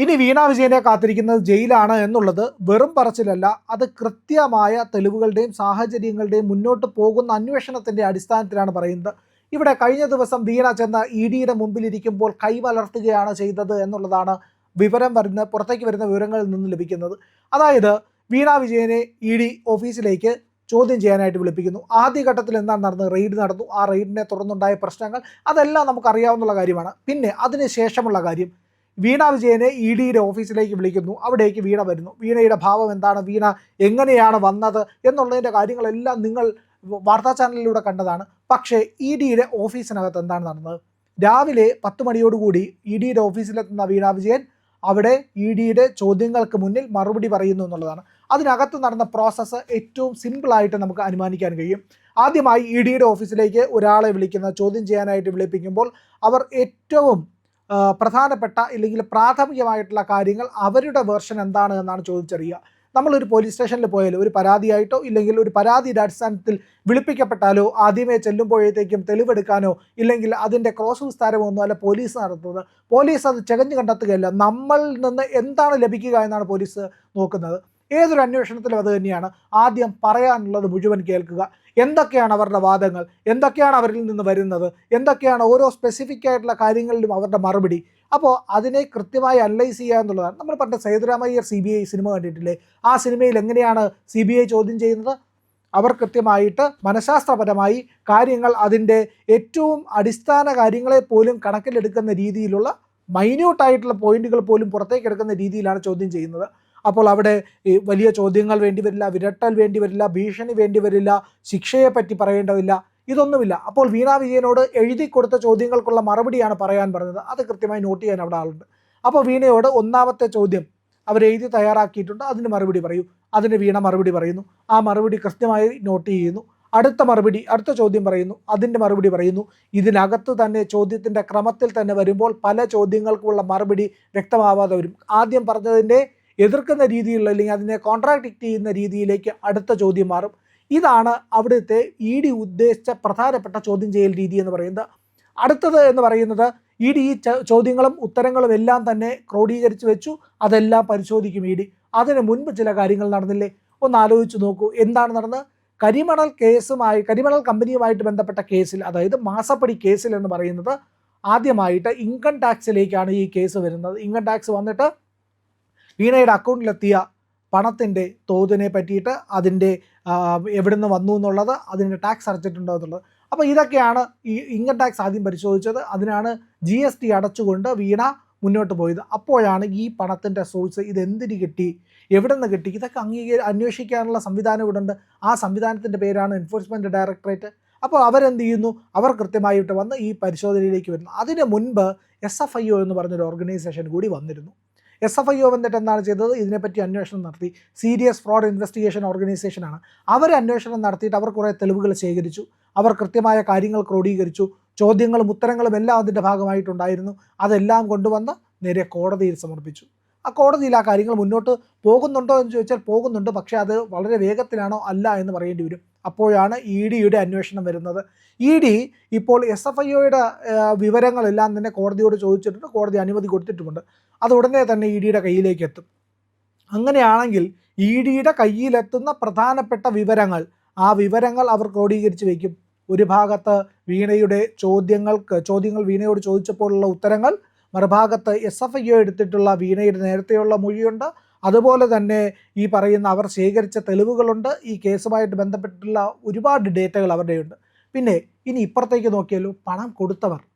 ഇനി വീണ വിജയനെ കാത്തിരിക്കുന്നത് ജയിലാണ് എന്നുള്ളത് വെറും പറച്ചിലല്ല, അത് കൃത്യമായ തെളിവുകളുടെയും സാഹചര്യങ്ങളുടെയും മുന്നോട്ട് പോകുന്ന അന്വേഷണത്തിൻ്റെ അടിസ്ഥാനത്തിലാണ് പറയുന്നത്. ഇവിടെ കഴിഞ്ഞ ദിവസം വീണ ചെന്ന ഇ ഡിയുടെ മുമ്പിലിരിക്കുമ്പോൾ കൈമലർത്തുകയാണ് ചെയ്തത് എന്നുള്ളതാണ് പുറത്തേക്ക് വരുന്ന വിവരങ്ങളിൽ നിന്ന് ലഭിക്കുന്നത്. അതായത് വീണ വിജയനെ ഇ ഡി ഓഫീസിലേക്ക് ചോദ്യം ചെയ്യാനായിട്ട് വിളിപ്പിക്കുന്നു. ആദ്യഘട്ടത്തിൽ എന്താണ് നടന്നത്? റെയ്ഡ് നടന്നു. ആ റെയ്ഡിനെ തുടർന്നുണ്ടായ പ്രശ്നങ്ങൾ അതെല്ലാം നമുക്കറിയാവുന്ന കാര്യമാണ്. പിന്നെ അതിനുശേഷമുള്ള കാര്യം, വീണ വിജയനെ ഇ ഡിയുടെ ഓഫീസിലേക്ക് വിളിക്കുന്നു. അവിടേക്ക് വീണ വരുന്നു. വീണയുടെ ഭാവം എന്താണ്, വീണ എങ്ങനെയാണ് വന്നത് എന്നുള്ളതിൻ്റെ കാര്യങ്ങളെല്ലാം നിങ്ങൾ വാർത്താ ചാനലിലൂടെ കണ്ടതാണ്. പക്ഷേ ഇ ഡിയുടെ ഓഫീസിനകത്ത് എന്താണ് നടന്നത്? രാവിലെ 10 മണിയോടുകൂടി ഇ ഡിയുടെ ഓഫീസിലെത്തുന്ന വീണ വിജയൻ അവിടെ ഇ ഡിയുടെ ചോദ്യങ്ങൾക്ക് മുന്നിൽ മറുപടി പറയുന്നു എന്നുള്ളതാണ്. അതിനകത്ത് നടന്ന പ്രോസസ്സ് ഏറ്റവും സിമ്പിളായിട്ട് നമുക്ക് അനുമാനിക്കാൻ കഴിയും. ആദ്യമായി ഇ ഡിയുടെ ഓഫീസിലേക്ക് ഒരാളെ ചോദ്യം ചെയ്യാനായിട്ട് വിളിപ്പിക്കുമ്പോൾ അവർ ഏറ്റവും പ്രധാനപ്പെട്ട ഇല്ലെങ്കിൽ പ്രാഥമികമായിട്ടുള്ള കാര്യങ്ങൾ അവരുടെ വേർഷൻ എന്താണ് എന്നാണ് ചോദിച്ചറിയുക. നമ്മളൊരു പോലീസ് സ്റ്റേഷനിൽ പോയാലോ ഒരു പരാതിയായിട്ടോ ഇല്ലെങ്കിൽ ഒരു പരാതിയുടെ അടിസ്ഥാനത്തിൽ വിളിപ്പിക്കപ്പെട്ടാലോ ആദ്യമേ ചെല്ലുമ്പോഴത്തേക്കും തെളിവെടുക്കാനോ ഇല്ലെങ്കിൽ അതിൻ്റെ ക്രോസ് വിസ്താരമോ ഒന്നും അല്ല പോലീസ് നടത്തുന്നത്. പോലീസ് അത് ചകഞ്ഞു കണ്ടെത്തുകയല്ല, നമ്മളിൽ നിന്ന് എന്താണ് ലഭിക്കുക എന്നാണ് പോലീസ് നോക്കുന്നത്. ഏതൊരു അന്വേഷണത്തിലും അത് തന്നെയാണ്. ആദ്യം പറയാനുള്ളത് മുഴുവൻ കേൾക്കുക. എന്തൊക്കെയാണ് അവരുടെ വാദങ്ങൾ, എന്തൊക്കെയാണ് അവരിൽ നിന്ന് വരുന്നത്, എന്തൊക്കെയാണ് ഓരോ സ്പെസിഫിക് ആയിട്ടുള്ള കാര്യങ്ങളിലും അവരുടെ മറുപടി. അപ്പോൾ അതിനെ കൃത്യമായി അനലൈസ് ചെയ്യുക എന്നുള്ളതാണ്. നമ്മൾ പണ്ട് സേതുരാമയ്യർ CBI സിനിമ കണ്ടിട്ടില്ലേ? ആ സിനിമയിൽ എങ്ങനെയാണ് CBI ചോദ്യം ചെയ്യുന്നത്? അവർ കൃത്യമായിട്ട് മനഃശാസ്ത്രപരമായി കാര്യങ്ങൾ അതിൻ്റെ ഏറ്റവും അടിസ്ഥാന കാര്യങ്ങളെ പോലും കണക്കിലെടുക്കുന്ന രീതിയിലുള്ള മൈന്യൂട്ടായിട്ടുള്ള പോയിന്റുകൾ പോലും പുറത്തേക്ക് എടുക്കുന്ന രീതിയിലാണ് ചോദ്യം ചെയ്യുന്നത്. അപ്പോൾ അവിടെ വലിയ ചോദ്യങ്ങൾ വേണ്ടി വരില്ല, വിരട്ടൽ വേണ്ടി വരില്ല, ഭീഷണി വേണ്ടി വരില്ല, ശിക്ഷയെപ്പറ്റി പറയേണ്ടതില്ല, ഇതൊന്നുമില്ല. അപ്പോൾ വീണ വിജയനോട് എഴുതി കൊടുത്ത ചോദ്യങ്ങൾക്കുള്ള മറുപടിയാണ് പറയാൻ പറഞ്ഞത്. അത് കൃത്യമായി നോട്ട് ചെയ്യാൻ അവിടെ ആളുണ്ട്. അപ്പോൾ വീണയോട് ഒന്നാമത്തെ ചോദ്യം അവരെഴുതി തയ്യാറാക്കിയിട്ടുണ്ട്, അതിന് മറുപടി പറയൂ. അതിന് വീണ മറുപടി പറയുന്നു. ആ മറുപടി കൃത്യമായി നോട്ട് ചെയ്യുന്നു. അടുത്ത ചോദ്യം പറയുന്നു, അതിൻ്റെ മറുപടി പറയുന്നു. ഇതിനകത്ത് തന്നെ ചോദ്യത്തിൻ്റെ ക്രമത്തിൽ തന്നെ വരുമ്പോൾ പല ചോദ്യങ്ങൾക്കുള്ള മറുപടി വ്യക്തമാവാതെ വരും. ആദ്യം പറഞ്ഞതിൻ്റെ എതിർക്കുന്ന രീതിയിലുള്ള അല്ലെങ്കിൽ അതിനെ കോൺട്രാഡിക്റ്റ് ചെയ്യുന്ന രീതിയിലേക്ക് അടുത്ത ചോദ്യം മാറും. ഇതാണ് അവിടുത്തെ ഇ ഡി ഉദ്ദേശിച്ച പ്രധാനപ്പെട്ട ചോദ്യം ചെയ്യൽ രീതി എന്ന് പറയുന്നത്. അടുത്തത് എന്ന് പറയുന്നത് ഇ ഡി ഈ ചോദ്യങ്ങളും ഉത്തരങ്ങളും എല്ലാം തന്നെ ക്രോഡീകരിച്ച് വെച്ചു, അതെല്ലാം പരിശോധിക്കും ഇ ഡി. അതിന് മുൻപ് ചില കാര്യങ്ങൾ നടന്നില്ലേ? ഒന്ന് ആലോചിച്ച് നോക്കൂ. എന്താണ് നടന്നത്? കരിമണൽ കമ്പനിയുമായിട്ട് ബന്ധപ്പെട്ട കേസിൽ, അതായത് മാസപ്പടി കേസിൽ എന്ന് പറയുന്നത്, ആദ്യമായിട്ട് ഇൻകം ടാക്സിലേക്കാണ് ഈ കേസ് വരുന്നത്. ഇൻകം ടാക്സ് വന്നിട്ട് വീണയുടെ അക്കൗണ്ടിലെത്തിയ പണത്തിൻ്റെ തോതിനെ പറ്റിയിട്ട്, അതിൻ്റെ എവിടെ നിന്ന് വന്നു എന്നുള്ളത്, അതിൻ്റെ ടാക്സ് അടച്ചിട്ടുണ്ടോ എന്നുള്ളത്. അപ്പോൾ ഇതൊക്കെയാണ് ഈ ഇൻകം ടാക്സ് ആദ്യം പരിശോധിച്ചത്. അതിനാണ് GST അടച്ചുകൊണ്ട് വീണ മുന്നോട്ട് പോയത്. അപ്പോഴാണ് ഈ പണത്തിൻ്റെ സോഴ്സ്, ഇതെന്തിന് കിട്ടി, എവിടെ നിന്ന് കിട്ടി, ഇതൊക്കെ അന്വേഷിക്കാനുള്ള സംവിധാനം ഇവിടെ ഉണ്ട്. ആ സംവിധാനത്തിൻ്റെ പേരാണ് എൻഫോഴ്സ്മെൻറ്റ് ഡയറക്ടറേറ്റ്. അപ്പോൾ അവരെന്ത് ചെയ്യുന്നു? അവർ കൃത്യമായിട്ട് വന്ന് ഈ പരിശോധനയിലേക്ക് വരുന്നു. അതിന് മുൻപ് SFIO എന്ന് പറഞ്ഞൊരു ഓർഗനൈസേഷൻ കൂടി വന്നിരുന്നു. SFIO വന്നിട്ട് എന്താണ് ചെയ്തത്? ഇതിനെപ്പറ്റി അന്വേഷണം നടത്തി. സീരിയസ് ഫ്രോഡ് ഇൻവെസ്റ്റിഗേഷൻ ഓർഗനൈസേഷനാണ്. അവർ അന്വേഷണം നടത്തിയിട്ട് അവർ കുറേ തെളിവുകൾ ശേഖരിച്ചു. അവർ കൃത്യമായ കാര്യങ്ങൾ ക്രോഡീകരിച്ചു. ചോദ്യങ്ങളും ഉത്തരങ്ങളും എല്ലാം അതിൻ്റെ ഭാഗമായിട്ടുണ്ടായിരുന്നു. അതെല്ലാം കൊണ്ടുവന്ന് നേരെ കോടതിയിൽ സമർപ്പിച്ചു. ആ കോടതിയിൽ ആ കാര്യങ്ങൾ മുന്നോട്ട് പോകുന്നുണ്ടോ എന്ന് ചോദിച്ചാൽ പോകുന്നുണ്ട്. പക്ഷേ അത് വളരെ വേഗത്തിലാണോ അല്ല എന്ന് പറയേണ്ടി വരും. അപ്പോഴാണ് ഇ ഡിയുടെ അന്വേഷണം വരുന്നത്. ഇ ഡി ഇപ്പോൾ SFIOയുടെ വിവരങ്ങളെല്ലാം തന്നെ കോടതിയോട് ചോദിച്ചിട്ടുണ്ട്. കോടതി അനുമതി കൊടുത്തിട്ടുമുണ്ട്. അത് ഉടനെ തന്നെ ഇ ഡിയുടെ കയ്യിലേക്ക് എത്തും. അങ്ങനെയാണെങ്കിൽ ഇ ഡിയുടെ കയ്യിലെത്തുന്ന പ്രധാനപ്പെട്ട വിവരങ്ങൾ, ആ വിവരങ്ങൾ അവർ ക്രോഡീകരിച്ച് വയ്ക്കും. ഒരു ഭാഗത്ത് വീണയുടെ ചോദ്യങ്ങൾ വീണയോട് ചോദിച്ചപ്പോഴുള്ള ഉത്തരങ്ങൾ, മറുഭാഗത്ത് SFIO എടുത്തിട്ടുള്ള വീണയുടെ നേരത്തെയുള്ള മൊഴിയുണ്ട്. അതുപോലെ തന്നെ ഈ പറയുന്ന അവർ ശേഖരിച്ച തെളിവുകളുണ്ട്. ഈ കേസുമായിട്ട് ബന്ധപ്പെട്ടിട്ടുള്ള ഒരുപാട് ഡേറ്റകൾ അവരുടെയുണ്ട്. പിന്നെ ഇനി ഇപ്പുറത്തേക്ക് നോക്കിയാലോ, പണം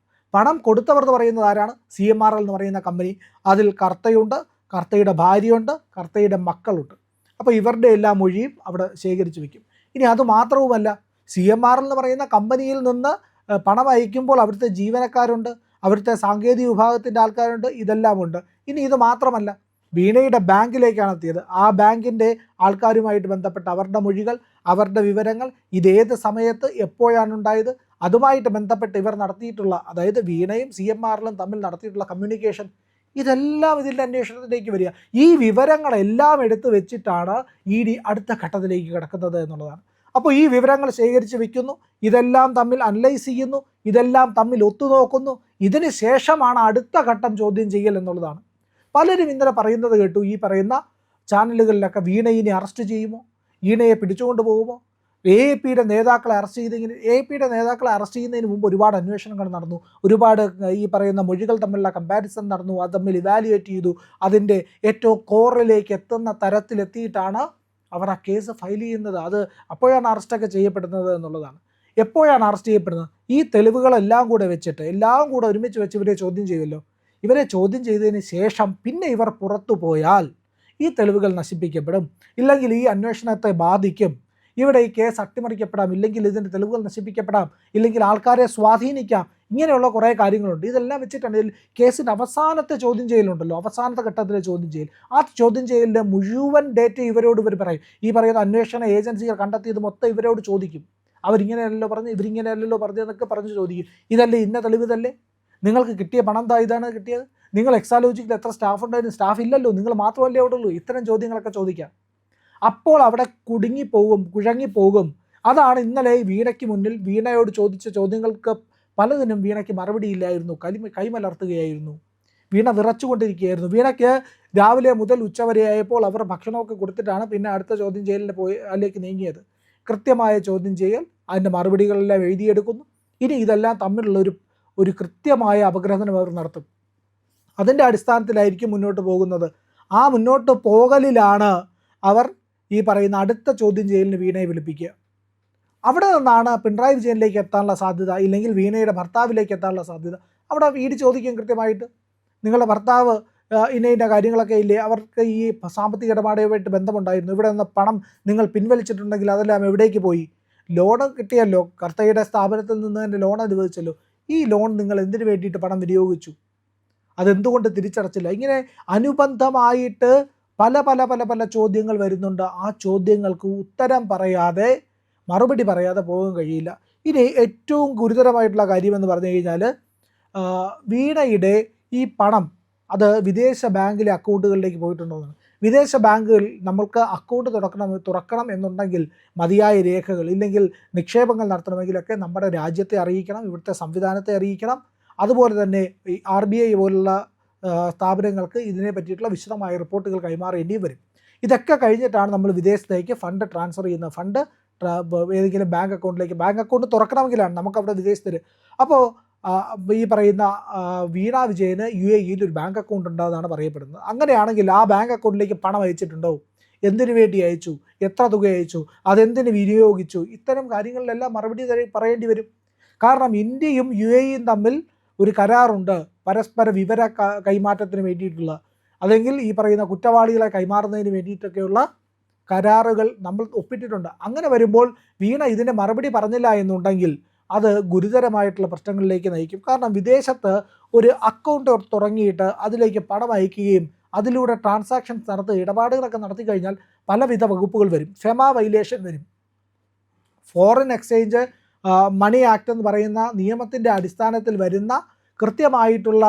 കൊടുത്തവർ എന്ന് പറയുന്നത് ആരാണ്? CMRL എന്ന് പറയുന്ന കമ്പനി. അതിൽ കർത്തയുണ്ട്, കർത്തയുടെ ഭാര്യയുണ്ട്, കർത്തയുടെ മക്കളുണ്ട്. അപ്പോൾ ഇവരുടെ എല്ലാ മൊഴിയും അവിടെ ശേഖരിച്ച് വയ്ക്കും. ഇനി അതുമാത്രവുമല്ല, CMRL എന്ന് പറയുന്ന കമ്പനിയിൽ നിന്ന് പണം അയക്കുമ്പോൾ അവിടുത്തെ ജീവനക്കാരുണ്ട്, അവിടുത്തെ സാങ്കേതിക വിഭാഗത്തിൻ്റെ ആൾക്കാരുണ്ട്, ഇതെല്ലാം ഉണ്ട്. ഇനി ഇത് മാത്രമല്ല, വീണയുടെ ബാങ്കിലേക്കാണ് എത്തിയത്. ആ ബാങ്കിൻ്റെ ആൾക്കാരുമായിട്ട് ബന്ധപ്പെട്ട അവരുടെ മൊഴികൾ, അവരുടെ വിവരങ്ങൾ, ഇതേത് സമയത്ത് എപ്പോഴാണ് ഉണ്ടായത്, അതുമായിട്ട് ബന്ധപ്പെട്ട് ഇവർ നടത്തിയിട്ടുള്ള, അതായത് വീണയും CMRLും തമ്മിൽ നടത്തിയിട്ടുള്ള കമ്മ്യൂണിക്കേഷൻ, ഇതെല്ലാം ഇതിൻ്റെ അന്വേഷണത്തിലേക്ക് വരിക. ഈ വിവരങ്ങളെല്ലാം എടുത്തു വെച്ചിട്ടാണ് ഇ ഡി അടുത്ത ഘട്ടത്തിലേക്ക് കിടക്കുന്നത് എന്നുള്ളതാണ്. അപ്പോൾ ഈ വിവരങ്ങൾ ശേഖരിച്ച് വയ്ക്കുന്നു, ഇതെല്ലാം തമ്മിൽ അനലൈസ് ചെയ്യുന്നു, ഇതെല്ലാം തമ്മിൽ ഒത്തുനോക്കുന്നു. ഇതിന് ശേഷമാണ് അടുത്ത ഘട്ടം ചോദ്യം ചെയ്യൽ എന്നുള്ളതാണ്. പലരും ഇന്നലെ പറയുന്നത് കേട്ടു, ഈ പറയുന്ന ചാനലുകളിലൊക്കെ വീണയെ അറസ്റ്റ് ചെയ്യുമോ, വീണയെ പിടിച്ചുകൊണ്ട് പോകുമോ, AAPയുടെ നേതാക്കളെ അറസ്റ്റ് ചെയ്തെങ്കിൽ AAPയുടെ നേതാക്കളെ അറസ്റ്റ് ചെയ്യുന്നതിന് മുമ്പ് ഒരുപാട് അന്വേഷണങ്ങൾ നടന്നു, ഒരുപാട് ഈ പറയുന്ന മൊഴികൾ തമ്മിലുള്ള കമ്പാരിസൺ നടന്നു, അത് തമ്മിൽ ഇവാലുവേറ്റ് ചെയ്തു, അതിൻ്റെ ഏറ്റവും കോറിലേക്ക് എത്തുന്ന തരത്തിലെത്തിയിട്ടാണ് അവർ ആ കേസ് ഫയൽ ചെയ്യുന്നത്. അത് അപ്പോഴാണ് അറസ്റ്റൊക്കെ ചെയ്യപ്പെടുന്നത് എന്നുള്ളതാണ്. എപ്പോഴാണ് അറസ്റ്റ് ചെയ്യപ്പെടുന്നത്? ഈ തെളിവുകളെല്ലാം കൂടെ വെച്ചിട്ട്, എല്ലാം കൂടെ ഒരുമിച്ച് വെച്ച് ഇവരെ ചോദ്യം ചെയ്യുമല്ലോ. ഇവരെ ചോദ്യം ചെയ്തതിന് ശേഷം പിന്നെ ഇവർ പുറത്തു പോയാൽ ഈ തെളിവുകൾ നശിപ്പിക്കപ്പെടും, ഇല്ലെങ്കിൽ ഈ അന്വേഷണത്തെ ബാധിക്കും, ഇവിടെ ഈ കേസ് അട്ടിമറിക്കപ്പെടാം, ഇല്ലെങ്കിൽ ഇതിൻ്റെ തെളിവുകൾ നശിപ്പിക്കപ്പെടാം, ഇല്ലെങ്കിൽ ആൾക്കാരെ സ്വാധീനിക്കാം, ഇങ്ങനെയുള്ള കുറേ കാര്യങ്ങളുണ്ട്. ഇതെല്ലാം വെച്ചിട്ടാണ് കേസിൻ്റെ അവസാനത്തെ ചോദ്യം ചെയ്യലുണ്ടല്ലോ, അവസാനത്തെ ഘട്ടത്തിലെ ചോദ്യം ചെയ്യൽ. ആ ചോദ്യം ചെയ്യലിൻ്റെ മുഴുവൻ ഡേറ്റ ഇവരോട് ഇവർ പറയും. ഈ പറയുന്ന അന്വേഷണ ഏജൻസികൾ കണ്ടെത്തിയത് മൊത്തം ഇവരോട് ചോദിക്കും. അവരിങ്ങനെയല്ലോ പറഞ്ഞു, ഇവരിങ്ങനെയല്ലല്ലോ പറഞ്ഞു എന്നൊക്കെ പറഞ്ഞ് ചോദിക്കും. ഇതല്ലേ ഇന്ന തെളിവ്, ഇതല്ലേ നിങ്ങൾക്ക് കിട്ടിയ പണം, ഇതാണ് കിട്ടിയത്, നിങ്ങൾ എക്സാലോജിക്കിൽ എത്ര സ്റ്റാഫ് ഉണ്ടായിരുന്നു, സ്റ്റാഫ് ഇല്ലല്ലോ, നിങ്ങൾ മാത്രമല്ലേ അവിടെ ഉള്ളൂ, ഇത്തരം ചോദ്യങ്ങളൊക്കെ ചോദിക്കാം. അപ്പോൾ അവിടെ കുഴങ്ങിപ്പോകും. അതാണ് ഇന്നലെ വീണയ്ക്ക് മുന്നിൽ വീണയോട് ചോദിച്ച ചോദ്യങ്ങൾക്ക് പലതിനും വീണയ്ക്ക് മറുപടിയില്ലായിരുന്നു, കൈമലർത്തുകയായിരുന്നു. വീണ വിറച്ചുകൊണ്ടിരിക്കുകയായിരുന്നു. വീണയ്ക്ക് രാവിലെ മുതൽ ഉച്ചവരെയായപ്പോൾ അവർ ഭക്ഷണമൊക്കെ കൊടുത്തിട്ടാണ് പിന്നെ അടുത്ത ചോദ്യം ചെയ്യലിൻ്റെ അതിലേക്ക് നീങ്ങിയത്. കൃത്യമായ ചോദ്യം ചെയ്യൽ, അതിൻ്റെ മറുപടികളെല്ലാം എഴുതിയെടുക്കുന്നു. ഇനി ഇതെല്ലാം തമ്മിലുള്ള ഒരു കൃത്യമായ അപഗ്രഥനം അവർ നടത്തും. അതിൻ്റെ അടിസ്ഥാനത്തിലായിരിക്കും മുന്നോട്ട് പോകുന്നത്. ആ മുന്നോട്ട് പോകലിലാണ് അവർ ഈ പറയുന്ന അടുത്ത ചോദ്യം ചെയ്യലിന് വീണയെ വിളിപ്പിക്കുക. അവിടെ നിന്നാണ് പിണറായി വിജയനിലേക്ക് എത്താനുള്ള സാധ്യത, ഇല്ലെങ്കിൽ വീണയുടെ ഭർത്താവിലേക്ക് എത്താനുള്ള സാധ്യത. അവിടെ വീട് ചോദിക്കും കൃത്യമായിട്ട്, നിങ്ങളുടെ ഭർത്താവ് ഇന്ന കാര്യങ്ങളൊക്കെ ഇല്ലേ, അവർക്ക് ഈ സാമ്പത്തിക ഇടപാടുമായിട്ട് ബന്ധമുണ്ടായിരുന്നു, ഇവിടെ നിന്ന് പണം നിങ്ങൾ പിൻവലിച്ചിട്ടുണ്ടെങ്കിൽ അതെല്ലാം എവിടേക്ക് പോയി, ലോൺ കിട്ടിയല്ലോ, കർത്തയുടെ സ്ഥാപനത്തിൽ നിന്ന് തന്നെ ലോൺ അനുവദിച്ചല്ലോ, ഈ ലോൺ നിങ്ങൾ എന്തിനു വേണ്ടിയിട്ട് പണം വിനിയോഗിച്ചു, അതെന്തുകൊണ്ട് തിരിച്ചടച്ചില്ല, ഇങ്ങനെ അനുബന്ധമായിട്ട് പല പല പല പല ചോദ്യങ്ങൾ വരുന്നുണ്ട്. ആ ചോദ്യങ്ങൾക്ക് ഉത്തരം പറയാതെ, മറുപടി പറയാതെ പോകാൻ കഴിയില്ല. ഇനി ഏറ്റവും ഗുരുതരമായിട്ടുള്ള കാര്യമെന്ന് പറഞ്ഞു കഴിഞ്ഞാൽ, വീണയുടെ ഈ പണം അത് വിദേശ ബാങ്കിലെ അക്കൗണ്ടുകളിലേക്ക് പോയിട്ടുണ്ടോയെന്നാണ്. വിദേശ ബാങ്കുകൾ നമ്മൾക്ക് അക്കൗണ്ട് തുറക്കണം എന്നുണ്ടെങ്കിൽ മതിയായ രേഖകൾ, ഇല്ലെങ്കിൽ നിക്ഷേപങ്ങൾ നടത്തണമെങ്കിലൊക്കെ നമ്മുടെ രാജ്യത്തെ അറിയിക്കണം, ഇവിടുത്തെ സംവിധാനത്തെ അറിയിക്കണം. അതുപോലെ തന്നെ ഈ RBI പോലുള്ള സ്ഥാപനങ്ങൾക്ക് ഇതിനെ പറ്റിയിട്ടുള്ള വിശദമായ റിപ്പോർട്ടുകൾ കൈമാറേണ്ടി വരും. ഇതൊക്കെ കഴിഞ്ഞിട്ടാണ് നമ്മൾ വിദേശത്തേക്ക് ഫണ്ട് ട്രാൻസ്ഫർ ചെയ്യുന്നത്. ഫണ്ട് ഏതെങ്കിലും ബാങ്ക് അക്കൗണ്ട് തുറക്കണമെങ്കിലാണ് നമുക്കവിടെ വിദേശത്തിൽ. അപ്പോൾ ഈ പറയുന്ന വീണ വിജയന് UAE-യിൽ ഒരു ബാങ്ക് അക്കൗണ്ട് ഉണ്ടെന്നാണ് പറയപ്പെടുന്നത്. അങ്ങനെയാണെങ്കിൽ ആ ബാങ്ക് അക്കൗണ്ടിലേക്ക് പണം അയച്ചിട്ടുണ്ടോ, എന്തിനു വേണ്ടി അയച്ചു, എത്ര തുക അയച്ചു, അതെന്തിന് വിനിയോഗിച്ചു, ഇത്തരം കാര്യങ്ങളിലെല്ലാം മറുപടി പറയേണ്ടി വരും. കാരണം ഇന്ത്യയും UAE-യും തമ്മിൽ ഒരു കരാറുണ്ട്, പരസ്പര വിവര കൈമാറ്റത്തിന് വേണ്ടിയിട്ടുള്ള, അല്ലെങ്കിൽ ഈ പറയുന്ന കുറ്റവാളികളെ കൈമാറുന്നതിന് വേണ്ടിയിട്ടൊക്കെയുള്ള കരാറുകൾ നമ്മൾ ഒപ്പിട്ടിട്ടുണ്ട്. അങ്ങനെ വരുമ്പോൾ വീണ ഇതിൻ്റെ മറുപടി പറഞ്ഞില്ല എന്നുണ്ടെങ്കിൽ അത് ഗുരുതരമായിട്ടുള്ള പ്രശ്നങ്ങളിലേക്ക് നയിക്കും. കാരണം വിദേശത്ത് ഒരു അക്കൗണ്ട് തുടങ്ങിയിട്ട് അതിലേക്ക് പണം അയക്കുകയും അതിലൂടെ ട്രാൻസാക്ഷൻസ് നടത്തുക, ഇടപാടുകളൊക്കെ നടത്തി കഴിഞ്ഞാൽ പലവിധ വകുപ്പുകൾ വരും. ഫെമ വൈലേഷൻ വരും. ഫോറിൻ എക്സ്ചേഞ്ച് മണി ആക്ട് എന്ന് പറയുന്ന നിയമത്തിൻ്റെ അടിസ്ഥാനത്തിൽ വരുന്ന കൃത്യമായിട്ടുള്ള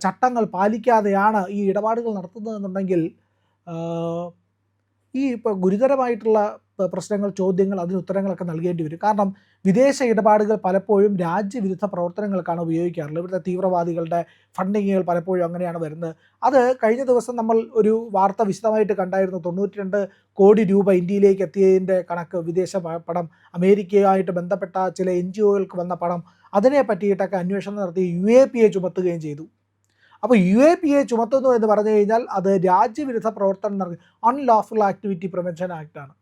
ചട്ടങ്ങൾ പാലിക്കാതെയാണ് ഈ ഇടപാടുകൾ നടത്തുന്നതെന്നുണ്ടെങ്കിൽ ഈ ഗുരുതരമായിട്ടുള്ള പ്രശ്നങ്ങൾ, ചോദ്യങ്ങൾ, അതിന് ഉത്തരങ്ങളൊക്കെ നൽകേണ്ടി വരും. കാരണം വിദേശ ഇടപാടുകൾ പലപ്പോഴും രാജ്യവിരുദ്ധ പ്രവർത്തനങ്ങൾക്കാണ് ഉപയോഗിക്കാറുള്ളത്. ഇവിടുത്തെ തീവ്രവാദികളുടെ ഫണ്ടിങ്ങുകൾ പലപ്പോഴും അങ്ങനെയാണ് വരുന്നത്. അത് കഴിഞ്ഞ ദിവസം നമ്മൾ ഒരു വാർത്ത വിശദമായിട്ട് കണ്ടായിരുന്നു. 92 കോടി രൂപ ഇന്ത്യയിലേക്ക് എത്തിയതിൻ്റെ കണക്ക്, വിദേശ പണം, അമേരിക്കയുമായിട്ട് ബന്ധപ്പെട്ട ചില NGO-കൾക്ക് വന്ന പണം, അതിനെ പറ്റിയിട്ടൊക്കെ അന്വേഷണം നടത്തി UAPA ചുമത്തുകയും ചെയ്തു. അപ്പോൾ UAPA ചുമത്തുന്നു എന്ന് പറഞ്ഞു കഴിഞ്ഞാൽ അത് രാജ്യവിരുദ്ധ പ്രവർത്തനം നടത്തി, അൺലോഫുൾ ആക്ടിവിറ്റി പ്രിവെൻഷൻ ആക്ടാണ്.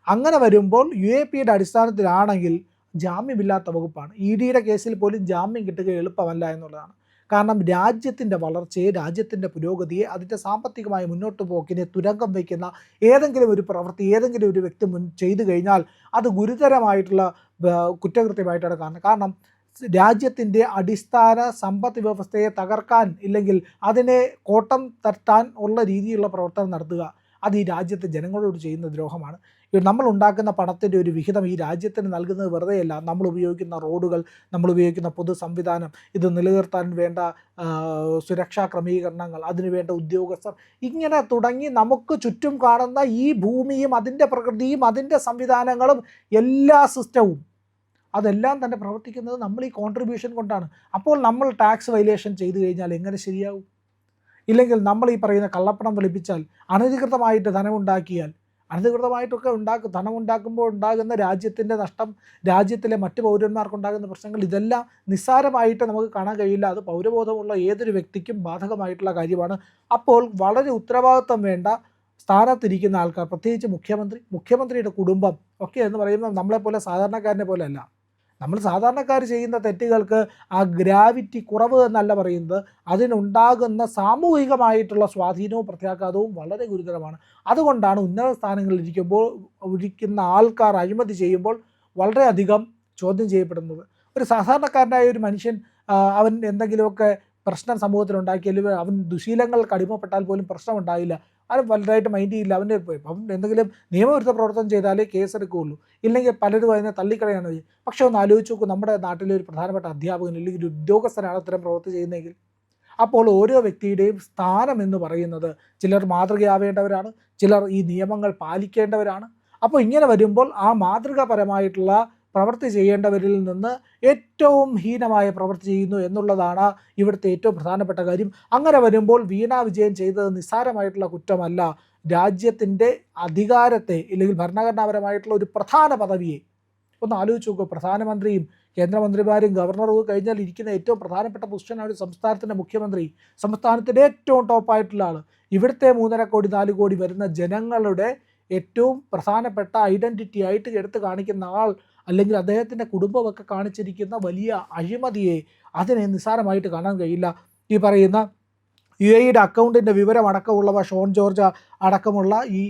അങ്ങനെ വരുമ്പോൾ UAPയുടെ അടിസ്ഥാനത്തിലാണെങ്കിൽ ജാമ്യമില്ലാത്ത വകുപ്പാണ്. EDയുടെ കേസിൽ പോലും ജാമ്യം കിട്ടുക എളുപ്പമല്ല എന്നുള്ളതാണ്. കാരണം രാജ്യത്തിൻ്റെ വളർച്ചയെ, രാജ്യത്തിൻ്റെ പുരോഗതിയെ, അതിൻ്റെ സാമ്പത്തികമായ മുന്നോട്ട് പോക്കിനെ തുരങ്കം വയ്ക്കുന്ന ഏതെങ്കിലും ഒരു പ്രവൃത്തി ഏതെങ്കിലും ഒരു വ്യക്തി ചെയ്തു കഴിഞ്ഞാൽ അത് ഗുരുതരമായിട്ടുള്ള കുറ്റകൃത്യമായിട്ടാണ് കാണുന്നത്. കാരണം രാജ്യത്തിൻ്റെ അടിസ്ഥാന സമ്പദ് വ്യവസ്ഥയെ തകർക്കാൻ, ഇല്ലെങ്കിൽ അതിനെ കോട്ടം തട്ടാൻ ഉള്ള രീതിയിലുള്ള പ്രവർത്തനം നടത്തുക, അത് ഈ രാജ്യത്തെ ജനങ്ങളോട് ചെയ്യുന്ന ദ്രോഹമാണ്. നമ്മൾ ഉണ്ടാക്കുന്ന പണത്തിൻ്റെ ഒരു വിഹിതം ഈ രാജ്യത്തിന് നൽകുന്നത് വെറുതെയല്ല. നമ്മൾ ഉപയോഗിക്കുന്ന റോഡുകൾ, നമ്മൾ ഉപയോഗിക്കുന്ന പൊതു സംവിധാനം, ഇത് നിലനിർത്താൻ വേണ്ട സുരക്ഷാ ക്രമീകരണങ്ങൾ, അതിനുവേണ്ട ഉദ്യോഗസ്ഥർ, ഇങ്ങനെ തുടങ്ങി നമുക്ക് ചുറ്റും കാണുന്ന ഈ ഭൂമിയും അതിൻ്റെ പ്രകൃതിയും അതിൻ്റെ സംവിധാനങ്ങളും എല്ലാ സിസ്റ്റവും അതെല്ലാം തന്നെ പ്രവർത്തിക്കുന്നത് നമ്മൾ ഈ കോൺട്രിബ്യൂഷൻ കൊണ്ടാണ്. അപ്പോൾ നമ്മൾ ടാക്സ് വയലേഷൻ ചെയ്തു കഴിഞ്ഞാൽ എങ്ങനെ ശരിയാവും? ഇല്ലെങ്കിൽ നമ്മൾ ഈ പറയുന്ന കള്ളപ്പണം വെളുപ്പിച്ചാൽ, അനധികൃതമായിട്ട് ധനമുണ്ടാക്കിയാൽ, അനധികൃതമായിട്ടൊക്കെ ധനമുണ്ടാക്കുമ്പോൾ ഉണ്ടാകുന്ന രാജ്യത്തിൻ്റെ നഷ്ടം, രാജ്യത്തിലെ മറ്റ് പൗരന്മാർക്കുണ്ടാകുന്ന പ്രശ്നങ്ങൾ, ഇതെല്ലാം നിസ്സാരമായിട്ട് നമുക്ക് കാണാൻ കഴിയില്ല. അത് പൗരബോധമുള്ള ഏതൊരു വ്യക്തിക്കും ബാധകമായിട്ടുള്ള കാര്യമാണ്. അപ്പോൾ വളരെ ഉത്തരവാദിത്വം വേണ്ട സ്ഥാനത്തിരിക്കുന്ന ആൾക്കാർ, പ്രത്യേകിച്ച് മുഖ്യമന്ത്രിയുടെ കുടുംബം ഒക്കെ എന്ന് പറയുമ്പോൾ നമ്മളെപ്പോലെ സാധാരണക്കാരനെ പോലെ അല്ല. നമ്മൾ സാധാരണക്കാർ ചെയ്യുന്ന തെറ്റുകൾക്ക് ആ ഗ്രാവിറ്റി കുറവ് എന്നല്ല പറയുന്നത്, അതിനുണ്ടാകുന്ന സാമൂഹികമായിട്ടുള്ള സ്വാധീനവും പ്രത്യാഘാതവും വളരെ ഗുരുതരമാണ്. അതുകൊണ്ടാണ് ഉന്നത സ്ഥാനങ്ങളിൽ ഇരിക്കുന്ന ആൾക്കാർ അഴിമതി ചെയ്യുമ്പോൾ വളരെയധികം ചോദ്യം ചെയ്യപ്പെടുന്നത്. ഒരു സാധാരണക്കാരനായ ഒരു മനുഷ്യൻ അവൻ എന്തെങ്കിലുമൊക്കെ പ്രശ്നം സമൂഹത്തിലുണ്ടാക്കിയാൽ, അവൻ ദുശീലങ്ങൾക്ക് അടിമപ്പെട്ടാൽ പോലും പ്രശ്നമുണ്ടായില്ല, അത് വലുതായിട്ട് മൈൻഡ് ചെയ്യില്ല. അവൻ എന്തെങ്കിലും നിയമവിരുദ്ധ പ്രവർത്തനം ചെയ്താലേ കേസെടുക്കുകയുള്ളൂ, ഇല്ലെങ്കിൽ പലരും അതിനെ തള്ളിക്കളയാണ്. പക്ഷേ ഒന്ന് ആലോചിച്ച് നോക്കൂ, നമ്മുടെ നാട്ടിലെ ഒരു പ്രധാനപ്പെട്ട അധ്യാപകൻ അല്ലെങ്കിൽ ഒരു ഉദ്യോഗസ്ഥനാണ് അത്തരം പ്രവൃത്തി ചെയ്യുന്നതെങ്കിൽ, അപ്പോൾ ഓരോ വ്യക്തിയുടെയും സ്ഥാനം എന്ന് പറയുന്നത്, ചിലർ മാതൃകയാവേണ്ടവരാണ്, ചിലർ ഈ നിയമങ്ങൾ പാലിക്കേണ്ടവരാണ്. അപ്പോൾ ഇങ്ങനെ വരുമ്പോൾ ആ മാതൃകാപരമായിട്ടുള്ള പ്രവൃത്തി ചെയ്യേണ്ടവരിൽ നിന്ന് ഏറ്റവും ഹീനമായ പ്രവൃത്തി ചെയ്യുന്നു എന്നുള്ളതാണ് ഇവിടുത്തെ ഏറ്റവും പ്രധാനപ്പെട്ട കാര്യം. അങ്ങനെ വരുമ്പോൾ വീണ വിജയൻ ചെയ്തത് നിസ്സാരമായിട്ടുള്ള കുറ്റമല്ല. രാജ്യത്തിൻ്റെ അധികാരത്തെ, ഇല്ലെങ്കിൽ ഭരണഘടനാപരമായിട്ടുള്ള ഒരു പ്രധാന പദവിയെ ഒന്ന് ആലോചിച്ച് നോക്കുക. പ്രധാനമന്ത്രിയും കേന്ദ്രമന്ത്രിമാരും ഗവർണറും കഴിഞ്ഞാൽ ഇരിക്കുന്ന ഏറ്റവും പ്രധാനപ്പെട്ട പൊസിഷനാണ് ഒരു സംസ്ഥാനത്തിൻ്റെ മുഖ്യമന്ത്രി. സംസ്ഥാനത്തിൻ്റെ ഏറ്റവും ടോപ്പായിട്ടുള്ള ആൾ, ഇവിടുത്തെ 3.5 കോടി 4 കോടി വരുന്ന ജനങ്ങളുടെ ഏറ്റവും പ്രധാനപ്പെട്ട ഐഡൻറ്റിറ്റി ആയിട്ട് എടുത്ത് കാണിക്കുന്ന ആൾ, അല്ലെങ്കിൽ അദ്ദേഹത്തിൻ്റെ കുടുംബമൊക്കെ കാണിച്ചിരിക്കുന്ന വലിയ അഴിമതിയെ, അതിനെ നിസ്സാരമായിട്ട് കാണാൻ കഴിയില്ല. ഈ പറയുന്ന UAEയുടെ അക്കൗണ്ടിൻ്റെ വിവരം അടക്കമുള്ളവ ഷോൺ ജോർജ് അടക്കമുള്ള ഈ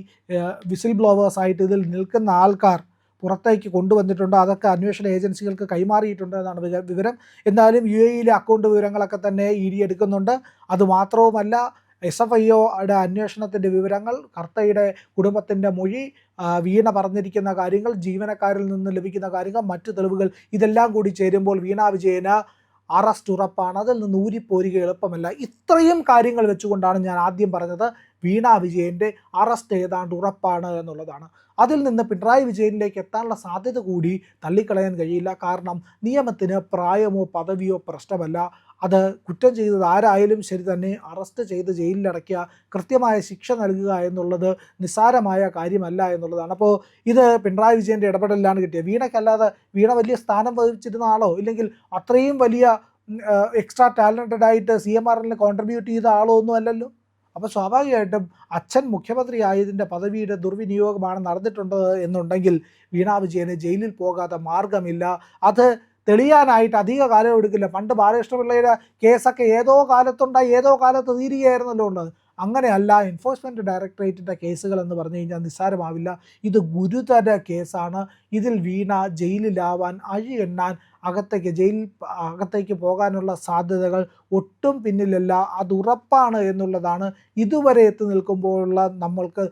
വിസിൽ ബ്ലോവേഴ്സായിട്ട് ഇതിൽ നിൽക്കുന്ന ആൾക്കാർ പുറത്തേക്ക് കൊണ്ടുവന്നിട്ടുണ്ട്. അതൊക്കെ അന്വേഷണ ഏജൻസികൾക്ക് കൈമാറിയിട്ടുണ്ട് എന്നാണ് വിവരം. എന്നാലും UAEയിലെ അക്കൗണ്ട് വിവരങ്ങളൊക്കെ തന്നെ ED എടുക്കുന്നുണ്ട്. അതുമാത്രവുമല്ല, SFIOയുടെ അന്വേഷണത്തിൻ്റെ വിവരങ്ങൾ, കർത്തയുടെ കുടുംബത്തിൻ്റെ മൊഴി, വീണ പറഞ്ഞിരിക്കുന്ന കാര്യങ്ങൾ, ജീവനക്കാരിൽ നിന്ന് ലഭിക്കുന്ന കാര്യങ്ങൾ, മറ്റു തെളിവുകൾ, ഇതെല്ലാം കൂടി ചേരുമ്പോൾ വീണ വിജയന് അറസ്റ്റ് ഉറപ്പാണ്. അതിൽ നിന്ന് ഊരിപ്പോരുക എളുപ്പമല്ല. ഇത്രയും കാര്യങ്ങൾ വെച്ചുകൊണ്ടാണ് ഞാൻ ആദ്യം പറഞ്ഞത് വീണ വിജയൻ്റെ അറസ്റ്റ് ഏതാണ്ട് ഉറപ്പാണ് എന്നുള്ളതാണ്. അതിൽ നിന്ന് പിണറായി വിജയനിലേക്ക് എത്താനുള്ള സാധ്യത കൂടി തള്ളിക്കളയാൻ കഴിയില്ല. കാരണം നിയമത്തിന് പ്രായമോ പദവിയോ പ്രശ്നമല്ല. അത് കുറ്റം ചെയ്തത് ആരായാലും ശരി തന്നെ അറസ്റ്റ് ചെയ്ത് ജയിലിലടയ്ക്കുക, കൃത്യമായ ശിക്ഷ നൽകുക എന്നുള്ളത് നിസ്സാരമായ കാര്യമല്ല എന്നുള്ളതാണ്. അപ്പോൾ ഇത് പിണറായി വിജയൻ്റെ ഇടപെടലിലാണ് കിട്ടിയത്. വീണയ്ക്കല്ലാതെ, വീണ വലിയ സ്ഥാനം വഹിച്ചിരുന്ന ആളോ, ഇല്ലെങ്കിൽ അത്രയും വലിയ എക്സ്ട്രാ ടാലൻറ്റഡ് ആയിട്ട് CMRL കോൺട്രിബ്യൂട്ട് ചെയ്ത ആളോ ഒന്നും അല്ലല്ലോ. അപ്പോൾ സ്വാഭാവികമായിട്ടും അച്ഛൻ മുഖ്യമന്ത്രി ആയതിൻ്റെ പദവിയുടെ ദുർവിനിയോഗമാണ് നടന്നിട്ടുണ്ട് എന്നുണ്ടെങ്കിൽ വീണ വിജയന് ജയിലിൽ പോകാതെ മാർഗമില്ല. അത് തെളിയാനായിട്ട് അധിക കാലം എടുക്കില്ല. പണ്ട് ബാലകൃഷ്ണപിള്ളയുടെ കേസൊക്കെ ഏതോ കാലത്തുണ്ടായി, ഏതോ കാലത്ത് തീരുകയായിരുന്നല്ലോ ഉള്ളത്. അങ്ങനെയല്ല. എൻഫോഴ്സ്മെൻറ്റ് ഡയറക്ടറേറ്റിൻ്റെ കേസുകൾ എന്ന് പറഞ്ഞു കഴിഞ്ഞാൽ നിസ്സാരമാവില്ല. ഇത് ഗുരുതര കേസാണ്. ഇതിൽ വീണ ജയിലിലാവാൻ, എണ്ണാൻ, അകത്തേക്ക് പോകാനുള്ള സാധ്യതകൾ ഒട്ടും പിന്നിലല്ല. അത് ഉറപ്പാണ് എന്നുള്ളതാണ് ഇതുവരെ എത്തി നിൽക്കുമ്പോഴുള്ള നമ്മൾക്ക്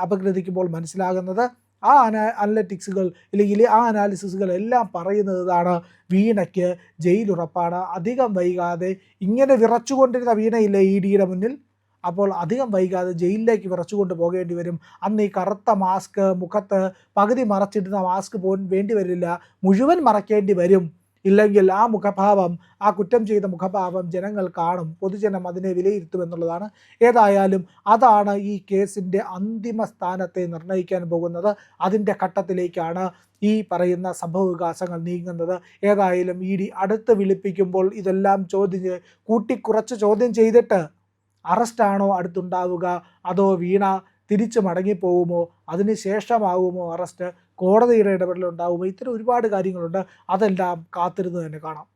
അപഗ്രഥിക്കുമ്പോൾ മനസ്സിലാകുന്നത്. ആ അനലറ്റിക്സുകൾ, ഇല്ലെങ്കിൽ ആ അനാലിസിസുകൾ എല്ലാം പറയുന്നത് ഇതാണ്: വീണയ്ക്ക് ജയിലുറപ്പാണ്. അധികം വൈകാതെ, ഇങ്ങനെ വിറച്ചുകൊണ്ടിരുന്ന വീണയില്ലേ EDയുടെ മുന്നിൽ, അപ്പോൾ അധികം വൈകാതെ ജയിലിലേക്ക് വിറച്ചുകൊണ്ട് പോകേണ്ടി വരും. അന്ന് ഈ കറുത്ത മാസ്ക്, മുഖത്ത് പകുതി മറച്ചിടുന്ന മാസ്ക് വേണ്ടി വരില്ല, മുഴുവൻ മറക്കേണ്ടി വരും. ഇല്ലെങ്കിൽ ആ മുഖഭാവം, ആ കുറ്റം ചെയ്ത മുഖഭാവം ജനങ്ങൾ കാണും, പൊതുജനം അതിനെ വിലയിരുത്തുമെന്നുള്ളതാണ്. ഏതായാലും അതാണ് ഈ കേസിൻ്റെ അന്തിമ സ്ഥാനത്തെ നിർണ്ണയിക്കാൻ പോകുന്നത്. അതിൻ്റെ ഘട്ടത്തിലേക്കാണ് ഈ പറയുന്ന സംഭവവികാസങ്ങൾ നീങ്ങുന്നത്. ഏതായാലും ED അടുത്ത് വിളിപ്പിക്കുമ്പോൾ ഇതെല്ലാം കൂട്ടിക്കുറച്ച് ചോദ്യം ചെയ്തിട്ട് അറസ്റ്റാണോ അടുത്തുണ്ടാവുക, അതോ വീണ തിരിച്ച് മടങ്ങിപ്പോകുമോ, അതിന് ശേഷമാകുമോ അറസ്റ്റ്, കോടതിയുടെ ഇടപെടലുണ്ടാകുമോ, ഇത്തരം ഒരുപാട് കാര്യങ്ങളുണ്ട്. അതെല്ലാം കാത്തിരുന്ന് തന്നെ കാണാം.